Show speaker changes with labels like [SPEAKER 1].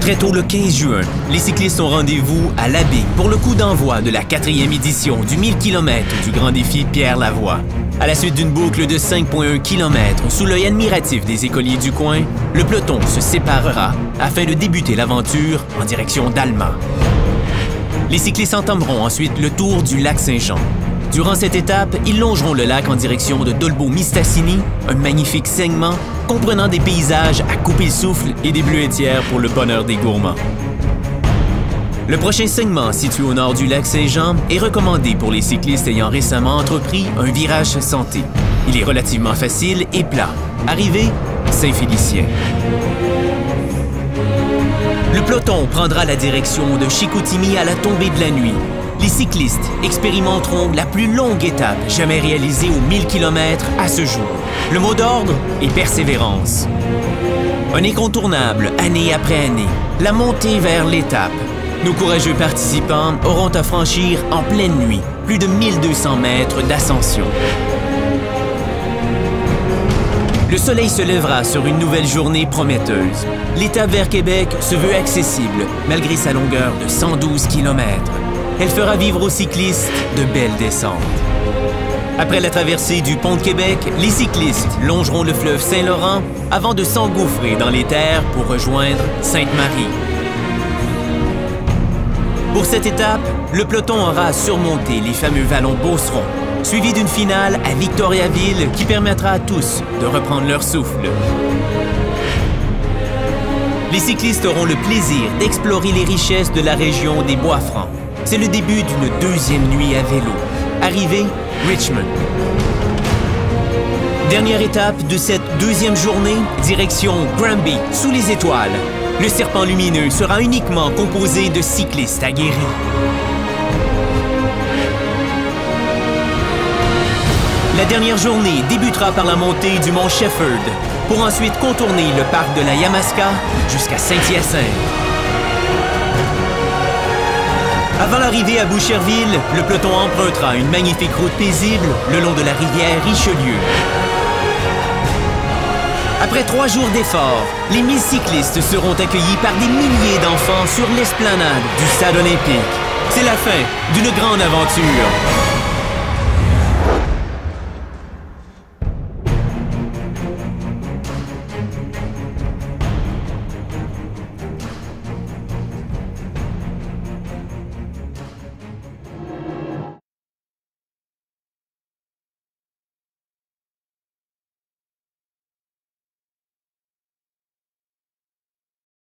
[SPEAKER 1] Très tôt le 15 juin, les cyclistes ont rendez-vous à Labique pour le coup d'envoi de la 4e édition du 1000 km du Grand Défi Pierre Lavoie. À la suite d'une boucle de 5,1 km sous l'œil admiratif des écoliers du coin, le peloton se séparera afin de débuter l'aventure en direction d'Alma. Les cyclistes entameront ensuite le tour du lac Saint-Jean. Durant cette étape, ils longeront le lac en direction de Dolbeau-Mistassini, un magnifique saignement comprenant des paysages à couper le souffle et des bleuetières pour le bonheur des gourmands. Le prochain segment, situé au nord du lac Saint-Jean, est recommandé pour les cyclistes ayant récemment entrepris un virage santé. Il est relativement facile et plat. Arrivée, Saint-Félicien. Le peloton prendra la direction de Chicoutimi à la tombée de la nuit. Les cyclistes expérimenteront la plus longue étape jamais réalisée aux 1000 km à ce jour. Le mot d'ordre est persévérance. Un incontournable année après année, la montée vers l'étape. Nos courageux participants auront à franchir en pleine nuit plus de 1200 mètres d'ascension. Le soleil se lèvera sur une nouvelle journée prometteuse. L'étape vers Québec se veut accessible malgré sa longueur de 112 km. Elle fera vivre aux cyclistes de belles descentes. Après la traversée du pont de Québec, les cyclistes longeront le fleuve Saint-Laurent avant de s'engouffrer dans les terres pour rejoindre Sainte-Marie. Pour cette étape, le peloton aura à surmonter les fameux vallons Beauceron, suivi d'une finale à Victoriaville qui permettra à tous de reprendre leur souffle. Les cyclistes auront le plaisir d'explorer les richesses de la région des Bois-Francs. C'est le début d'une deuxième nuit à vélo. Arrivée, Richmond. Dernière étape de cette deuxième journée, direction Granby, sous les étoiles. Le serpent lumineux sera uniquement composé de cyclistes aguerris. La dernière journée débutera par la montée du mont Shefford, pour ensuite contourner le parc de la Yamaska jusqu'à Saint-Hyacinthe. Avant l'arrivée à Boucherville, le peloton empruntera une magnifique route paisible le long de la rivière Richelieu. Après 3 jours d'efforts, les 1000 cyclistes seront accueillis par des milliers d'enfants sur l'esplanade du Stade olympique. C'est la fin d'une grande aventure.